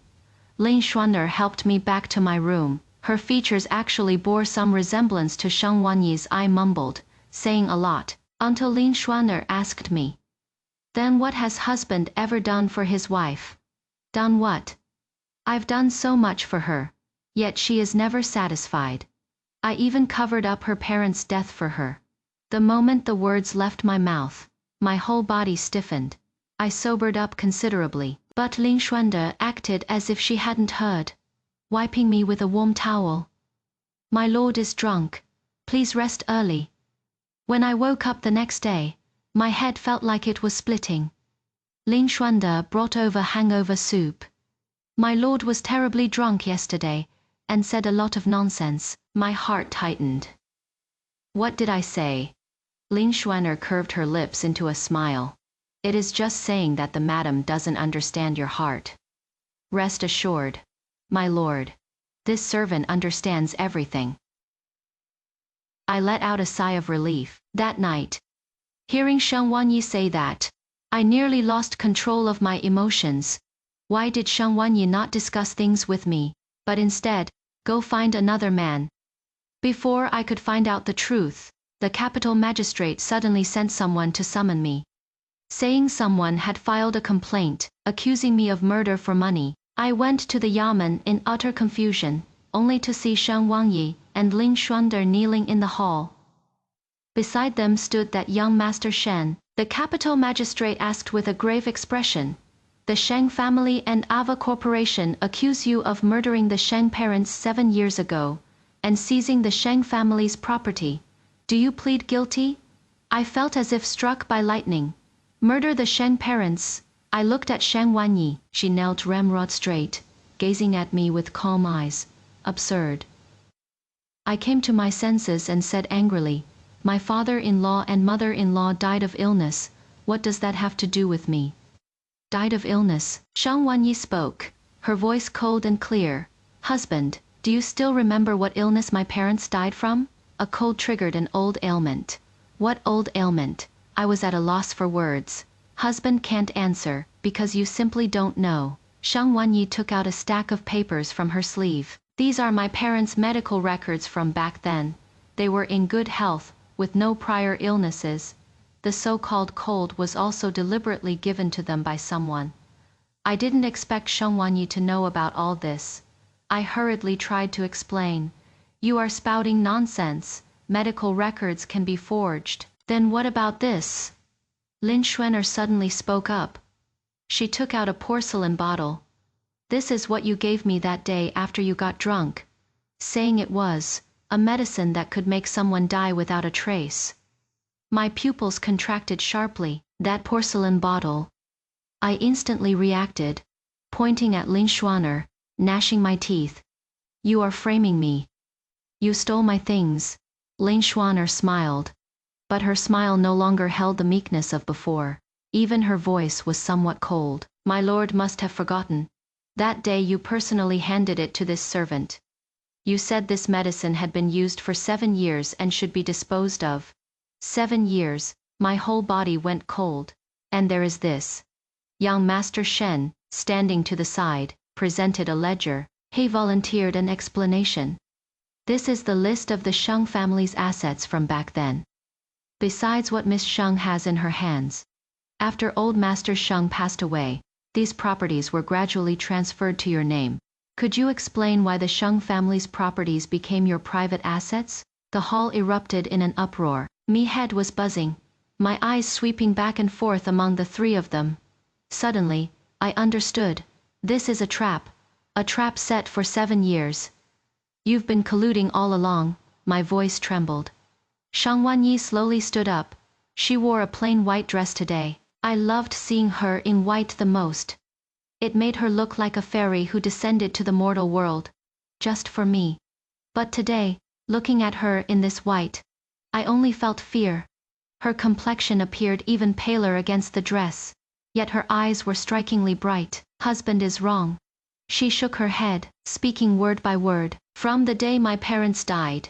Lin Xuan'er helped me back to my room. Her features actually bore some resemblance to Sheng Wanyi's. I mumbled, saying a lot, until Lin Xuan'er asked me, "Then what has husband ever done for his wife?" "Done what? I've done so much for her, yet she is never satisfied. I even covered up her parents' death for her." The moment the words left my mouth, my whole body stiffened. I sobered up considerably, but Lin Xuande acted as if she hadn't heard, wiping me with a warm towel. "My lord is drunk. Please rest early." When I woke up the next day, my head felt like it was splitting. Lin Xuande brought over hangover soup. "My lord was terribly drunk yesterday, and said a lot of nonsense." My heart tightened. "What did I say?" Lin Xuan'er curved her lips into a smile. "It is just saying that the madam doesn't understand your heart. Rest assured, my lord, this servant understands everything." I let out a sigh of relief. That night, hearing Sheng Wanyi say that, I nearly lost control of my emotions. Why did Sheng Wanyi not discuss things with me, but instead, go find another man? Before I could find out the truth, the capital magistrate suddenly sent someone to summon me, saying someone had filed a complaint, accusing me of murder for money. I went to the Yamen in utter confusion, only to see Sheng Wanyi and Lin Xuande kneeling in the hall. Beside them stood that young Master Shen. The capital magistrate asked with a grave expression, "The Sheng family and Ava Corporation accuse you of murdering the Sheng parents 7 years ago, and seizing the Sheng family's property. Do you plead guilty?" I felt as if struck by lightning. Murder the Sheng parents? I looked at Sheng Wanyi. She knelt ramrod straight, gazing at me with calm eyes. Absurd. I came to my senses and said angrily, "My father-in-law and mother-in-law died of illness. What does that have to do with me?" "Died of illness?" Sheng Wanyi spoke, her voice cold and clear. "Husband, do you still remember what illness my parents died from?" "A cold triggered an old ailment." "What old ailment?" I was at a loss for words. "Husband can't answer, because you simply don't know." Sheng Wanyi took out a stack of papers from her sleeve. "These are my parents' medical records from back then. They were in good health, with no prior illnesses. The so-called cold was also deliberately given to them by someone." I didn't expect Sheng Wanyi to know about all this. I hurriedly tried to explain. "You are spouting nonsense. Medical records can be forged." "Then what about this?" Lin Xuan'er suddenly spoke up. She took out a porcelain bottle. "This is what you gave me that day after you got drunk," saying it was a medicine that could make someone die without a trace. My pupils contracted sharply. That porcelain bottle. I instantly reacted, pointing at Lin Xuan'er, gnashing my teeth. "You are framing me. You stole my things." Lin Xuan'er smiled, but her smile no longer held the meekness of before. Even her voice was somewhat cold. "My lord must have forgotten. That day you personally handed it to this servant. You said this medicine had been used for 7 years and should be disposed of." 7 years, my whole body went cold. "And there is this." Young Master Shen, standing to the side, presented a ledger. He volunteered an explanation. "This is the list of the Sheng family's assets from back then, besides what Miss Sheng has in her hands. After old Master Sheng passed away, these properties were gradually transferred to your name. Could you explain why the Sheng family's properties became your private assets?" The hall erupted in an uproar. My head was buzzing, my eyes sweeping back and forth among the 3 of them. Suddenly, I understood. This is a trap set for 7 years. "You've been colluding all along." My voice trembled. Sheng Wanyi slowly stood up. She wore a plain white dress today. I loved seeing her in white the most. It made her look like a fairy who descended to the mortal world, just for me. But today, looking at her in this white, I only felt fear. Her complexion appeared even paler against the dress, yet her eyes were strikingly bright. "Husband is wrong. She shook her head, speaking word by word. From the day my parents died,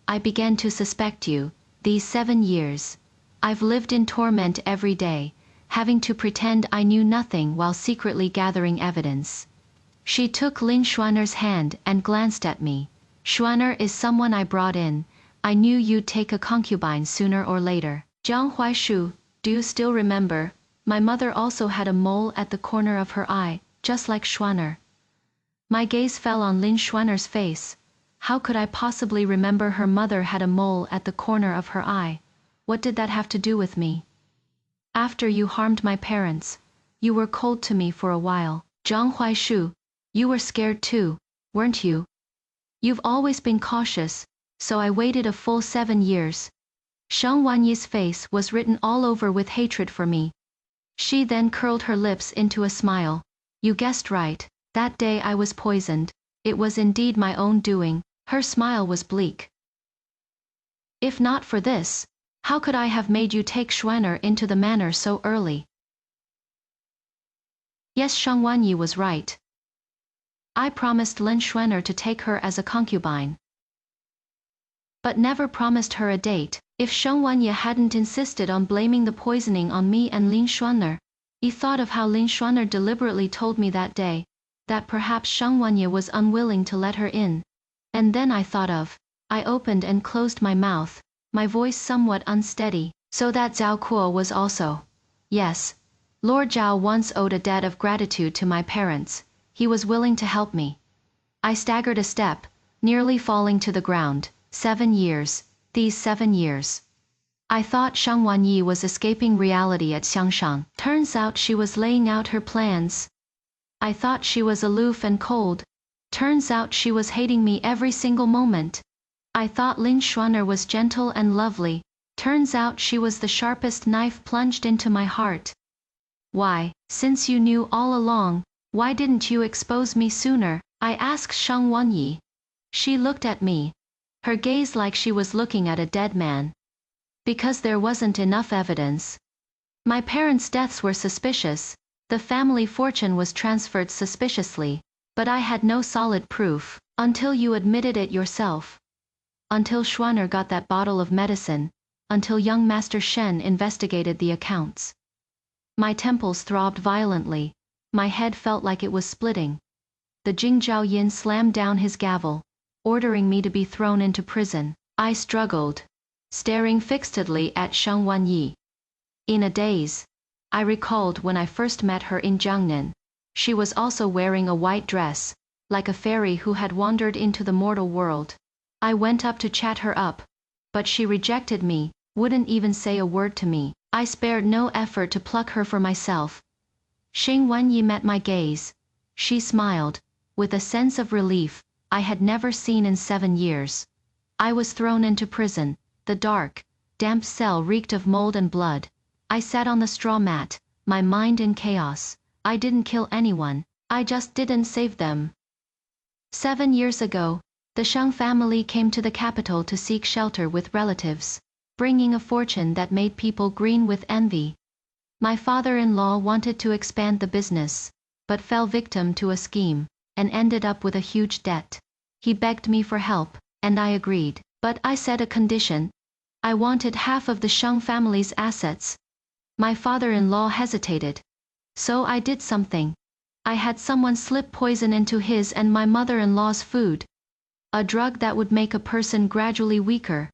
I began to suspect you. These 7 years, I've lived in torment every day, having to pretend I knew nothing while secretly gathering evidence. She took Lin Schwanner's hand and glanced at me. Schwanner is someone I brought in. I knew you'd take a concubine sooner or later. Jiang Huaishu, do you still remember? My mother also had a mole at the corner of her eye, just like Schwanner. My gaze fell on Lin Schwanner's face. How could I possibly remember her mother had a mole at the corner of her eye? What did that have to do with me? After you harmed my parents, you were cold to me for a while. Jiang Huaishu, you were scared too, weren't you? You've always been cautious, so I waited a full 7 years. Sheng Wanyi's face was written all over with hatred for me. She then curled her lips into a smile. You guessed right. That day I was poisoned. It was indeed my own doing. Her smile was bleak. If not for this, how could I have made you take Schwanner into the manor so early? Yes, Sheng Wanyi was right. I promised Lin Schwanner to take her as a concubine, but never promised her a date. If Sheng Wanyi hadn't insisted on blaming the poisoning on me and Lin Schwanner, he thought of how Lin Schwanner deliberately told me that day, that perhaps Sheng Wanyi was unwilling to let her in. And then I opened and closed my mouth, my voice somewhat unsteady. So that Zhao Kuo was also. Yes. Lord Zhao once owed a debt of gratitude to my parents. He was willing to help me. I staggered a step, nearly falling to the ground. 7 years. These 7 years. I thought Sheng Wanyi was escaping reality at Xiangshan. Turns out she was laying out her plans. I thought she was aloof and cold. Turns out she was hating me every single moment. I thought Lin Schwanner was gentle and lovely. Turns out she was the sharpest knife plunged into my heart. Why, since you knew all along, why didn't you expose me sooner? I asked Sheng Wanyi. She looked at me, her gaze like she was looking at a dead man. Because there wasn't enough evidence. My parents' deaths were suspicious, the family fortune was transferred suspiciously, but I had no solid proof, until you admitted it yourself. Until Schwanner got that bottle of medicine, until young Master Shen investigated the accounts. My temples throbbed violently, my head felt like it was splitting. The Jingzhao Yin slammed down his gavel, ordering me to be thrown into prison. I struggled, staring fixedly at Sheng Wanyi. In a daze, I recalled when I first met her in Jiangnan. She was also wearing a white dress, like a fairy who had wandered into the mortal world. I went up to chat her up, but she rejected me, wouldn't even say a word to me. I spared no effort to pluck her for myself. Sheng Wanyi met my gaze. She smiled, with a sense of relief I had never seen in 7 years. I was thrown into prison. The dark, damp cell reeked of mold and blood. I sat on the straw mat, my mind in chaos. I didn't kill anyone, I just didn't save them. 7 years ago, the Sheng family came to the capital to seek shelter with relatives, bringing a fortune that made people green with envy. My father-in-law wanted to expand the business, but fell victim to a scheme, and ended up with a huge debt. He begged me for help, and I agreed, but I set a condition. I wanted half of the Sheng family's assets. My father-in-law hesitated. So I did something. I had someone slip poison into his and my mother-in-law's food. A drug that would make a person gradually weaker.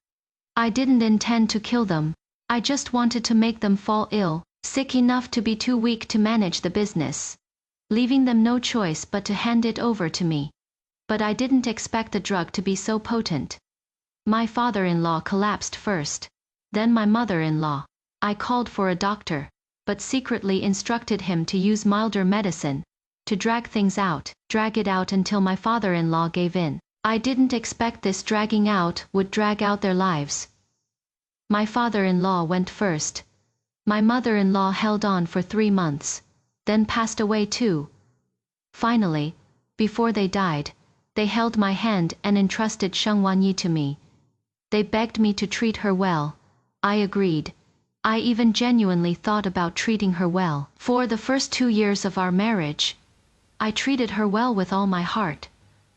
I didn't intend to kill them. I just wanted to make them fall ill, sick enough to be too weak to manage the business, leaving them no choice but to hand it over to me. But I didn't expect the drug to be so potent. My father-in-law collapsed first, then my mother-in-law. I called for a doctor, but secretly instructed him to use milder medicine, to drag it out until my father-in-law gave in. I didn't expect this dragging out would drag out their lives. My father-in-law went first. My mother-in-law held on for 3 months, then passed away too. Finally, before they died, they held my hand and entrusted Sheng Wanyi to me. They begged me to treat her well. I agreed. I even genuinely thought about treating her well. For the first 2 years of our marriage, I treated her well with all my heart,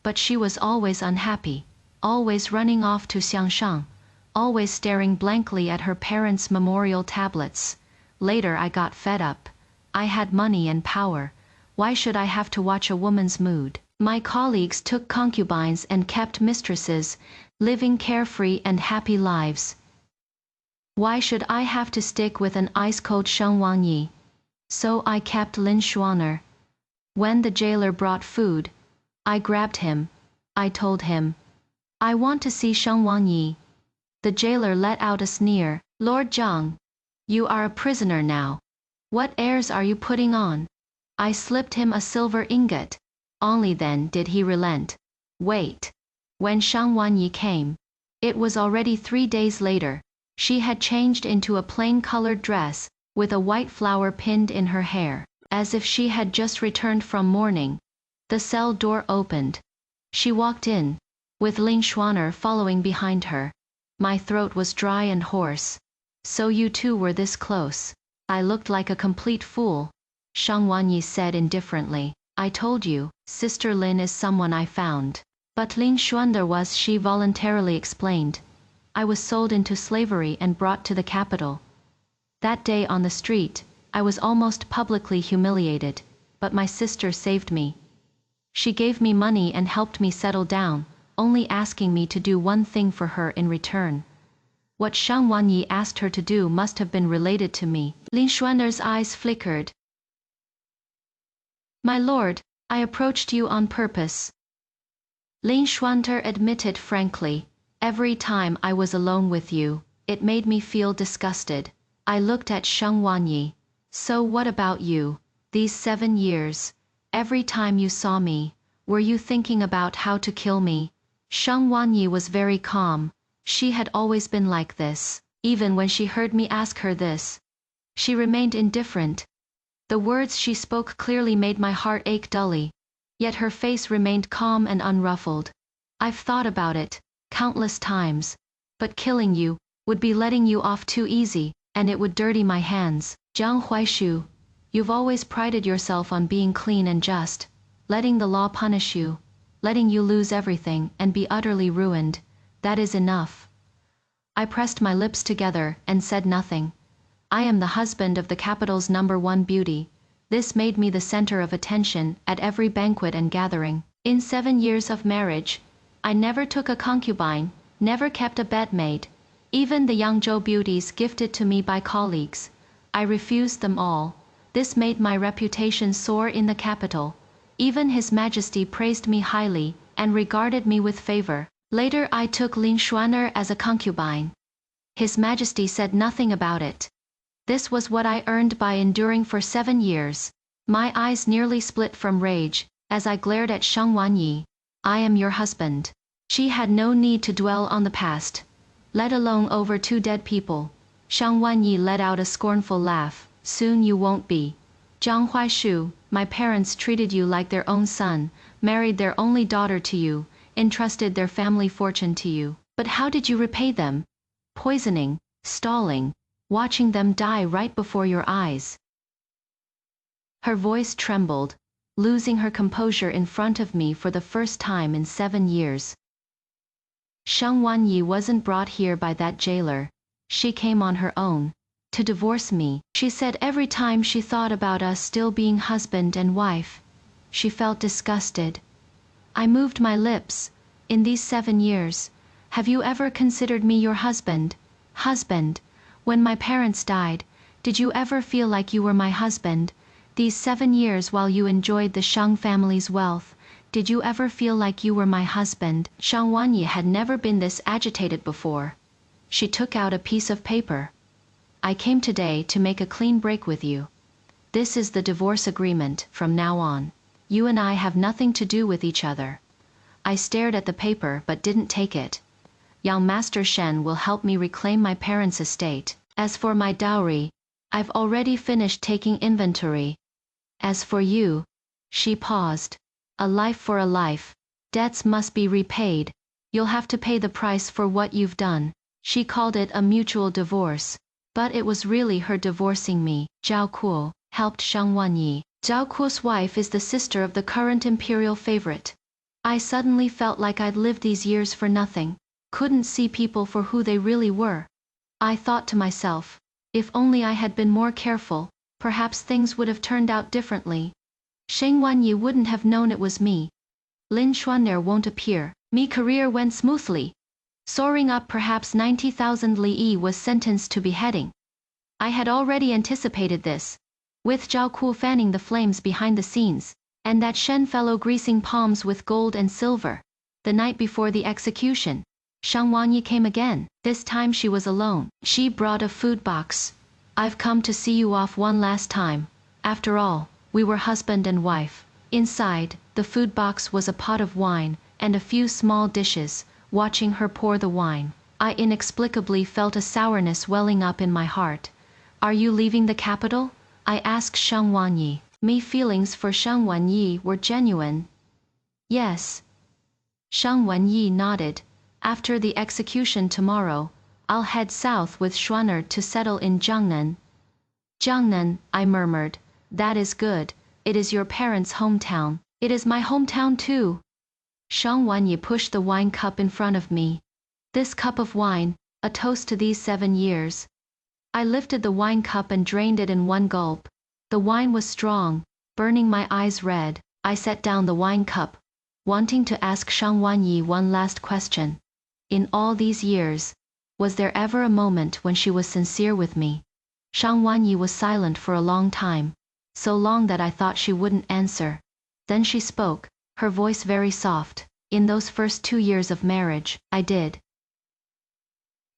but she was always unhappy, always running off to Xiangshan, always staring blankly at her parents' memorial tablets. Later I got fed up. I had money and power. Why should I have to watch a woman's mood? My colleagues took concubines and kept mistresses, living carefree and happy lives. Why should I have to stick with an ice-cold Sheng Wanyi? So I kept Lin Xuaner. When the jailer brought food, I grabbed him. I told him, "I want to see Sheng Wanyi." The jailer let out a sneer. "Lord Zhang, you are a prisoner now. What airs are you putting on?" I slipped him a silver ingot. Only then did he relent. Wait. When Sheng Wanyi came, it was already 3 days later. She had changed into a plain-colored dress, with a white flower pinned in her hair, as if she had just returned from mourning. The cell door opened. She walked in, with Lin Xuaner following behind her. My throat was dry and hoarse. "So you two were this close." I looked like a complete fool. Sheng Wanyi said indifferently, "I told you, Sister Lin is someone I found." "But Lin Xuaner was," she voluntarily explained. "I was sold into slavery and brought to the capital. That day on the street, I was almost publicly humiliated, but my sister saved me. She gave me money and helped me settle down, only asking me to do one thing for her in return. What Sheng Wanyi asked her to do must have been related to me." Lin Xuaner's eyes flickered. "My lord, I approached you on purpose." Lin Xuaner admitted frankly, "Every time I was alone with you, it made me feel disgusted." I looked at Sheng Wanyi. "So what about you? These 7 years, every time you saw me, were you thinking about how to kill me?" Sheng Wanyi was very calm. She had always been like this. Even when she heard me ask her this, she remained indifferent. The words she spoke clearly made my heart ache dully, yet her face remained calm and unruffled. "I've thought about it, countless times, but killing you would be letting you off too easy, and it would dirty my hands. Jiang Huaishu, you've always prided yourself on being clean and just, letting the law punish you, letting you lose everything and be utterly ruined. That is enough." I pressed my lips together and said nothing. I am the husband of the capital's #1 beauty. This made me the center of attention at every banquet and gathering. In 7 years of marriage, I never took a concubine, never kept a bedmaid. Even the Yangzhou beauties gifted to me by colleagues, I refused them all. This made my reputation soar in the capital. Even His Majesty praised me highly and regarded me with favor. Later I took Lin Xuaner as a concubine. His Majesty said nothing about it. This was what I earned by enduring for 7 years. My eyes nearly split from rage as I glared at Sheng Wanyi. "I am your husband." She had no need to dwell on the past, let alone over 2 dead people. Sheng Wanyi let out a scornful laugh. "Soon you won't be. Jiang Huaishu, my parents treated you like their own son, married their only daughter to you, entrusted their family fortune to you. But how did you repay them? Poisoning, stalling, watching them die right before your eyes." Her voice trembled, losing her composure in front of me for the first time in 7 years. "Sheng Wanyi wasn't brought here by that jailer. She came on her own, to divorce me. She said every time she thought about us still being husband and wife, she felt disgusted." I moved my lips. "In these 7 years, have you ever considered me your husband? Husband? When my parents died, did you ever feel like you were my husband? These 7 years while you enjoyed the Sheng family's wealth, did you ever feel like you were my husband?" Sheng Wanyi had never been this agitated before. She took out a piece of paper. "I came today to make a clean break with you. This is the divorce agreement from now on. You and I have nothing to do with each other." I stared at the paper but didn't take it. "Young Master Shen will help me reclaim my parents' estate. As for my dowry, I've already finished taking inventory. As for you," she paused, "a life for a life. Debts must be repaid. You'll have to pay the price for what you've done." She called it a mutual divorce, but it was really her divorcing me. Zhao Kuo helped Sheng Wanyi. Zhao Kuo's wife is the sister of the current imperial favorite. I suddenly felt like I'd lived these years for nothing, couldn't see people for who they really were. I thought to myself, if only I had been more careful, perhaps things would have turned out differently. Sheng Wanyi wouldn't have known it was me. Lin Xuan'er won't appear. Me career went smoothly. Soaring up perhaps 90,000 li was sentenced to beheading. I had already anticipated this, with Zhao Ku fanning the flames behind the scenes, and that Shen fellow greasing palms with gold and silver. The night before the execution, Shang Wanyi came again. This time she was alone. She brought a food box. I've come to see you off one last time. After all, we were husband and wife. Inside, the food box was a pot of wine, and a few small dishes. Watching her pour the wine, I inexplicably felt a sourness welling up in my heart. Are you leaving the capital? I asked Shang Wanyi. My feelings for Shang Wanyi were genuine. Yes. Shang Wanyi nodded. After the execution tomorrow, I'll head south with Xuan'er to settle in Jiangnan. Jiangnan, I murmured. That is good. It is your parents' hometown. It is my hometown too. Shang Wanyi pushed the wine cup in front of me. This cup of wine, a toast to these 7 years. I lifted the wine cup and drained it in one gulp. The wine was strong, burning my eyes red. I set down the wine cup, wanting to ask Shang Wanyi one last question. In all these years, was there ever a moment when she was sincere with me? Shang Wanyi was silent for a long time, so long that I thought she wouldn't answer. Then she spoke, her voice very soft. In those first 2 years of marriage, I did.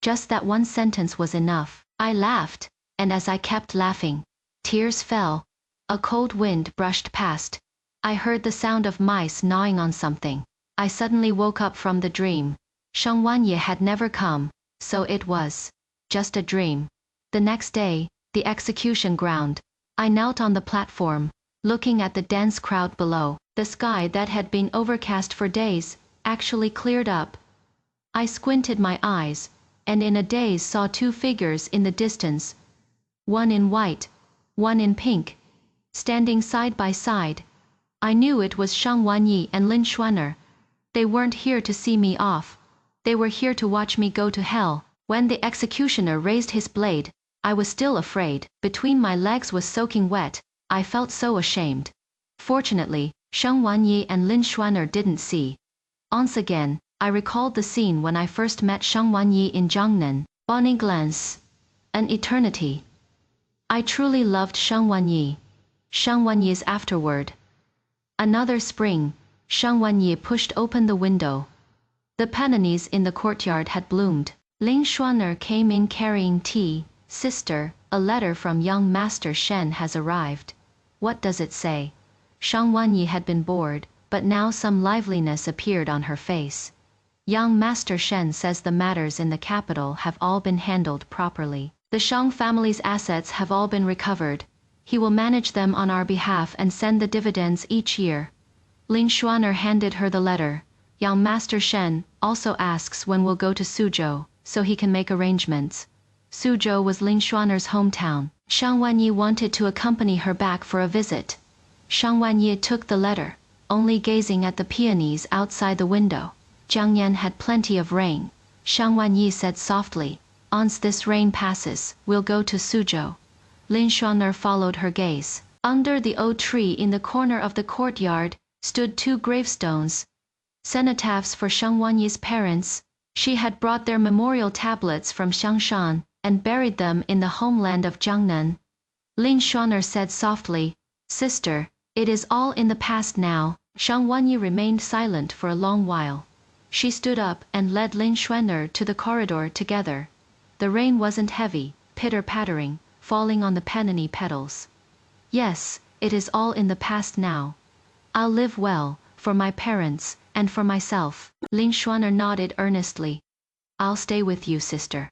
Just that one sentence was enough. I laughed, and as I kept laughing, tears fell. A cold wind brushed past. I heard the sound of mice gnawing on something. I suddenly woke up from the dream. Shang Wanyi had never come, so it was just a dream. The next day, the execution ground. I knelt on the platform, looking at the dense crowd below. The sky that had been overcast for days actually cleared up. I squinted my eyes, and in a daze saw 2 figures in the distance, one in white, one in pink, standing side by side. I knew it was Shang Wanyi and Lin Xuan'er. They weren't here to see me off. They were here to watch me go to hell. When the executioner raised his blade, I was still afraid. Between my legs was soaking wet. I felt so ashamed. Fortunately, Shang Wanyi and Lin Xuan'er didn't see. Once again, I recalled the scene when I first met Shang Wanyi in Jiangnan. Bonnie glance. An eternity. I truly loved Shang Wanyi. Shang Wanyi's afterward. Another spring, Shang Wanyi pushed open the window. The peonies in the courtyard had bloomed. Lin Xuan'er came in carrying tea. Sister, a letter from young Master Shen has arrived. What does it say? Shang Wanyi had been bored, but now some liveliness appeared on her face. Young Master Shen says the matters in the capital have all been handled properly. The Shang family's assets have all been recovered. He will manage them on our behalf and send the dividends each year. Lin Xuan'er handed her the letter. Young Master Shen also asks when we'll go to Suzhou, so he can make arrangements. Suzhou was Lin Xuan'er's hometown. Shang Wanyi wanted to accompany her back for a visit. Shang Wanyi took the letter, only gazing at the peonies outside the window. Jiangyan had plenty of rain. Shang Wanyi said softly, once this rain passes, we'll go to Suzhou. Lin Xuan'er followed her gaze. Under the oak tree in the corner of the courtyard stood 2 gravestones, cenotaphs for Shang Wanyi's parents. She had brought their memorial tablets from Xiangshan and buried them in the homeland of Jiangnan. Lin Xuan'er said softly, Sister, it is all in the past now. Shang Wanyi remained silent for a long while. She stood up and led Lin Xuan'er to the corridor together. The rain wasn't heavy, pitter-pattering, falling on the peony petals. Yes, it is all in the past now. I'll live well, for my parents, and for myself. Lin Xuan'er nodded earnestly. I'll stay with you, sister.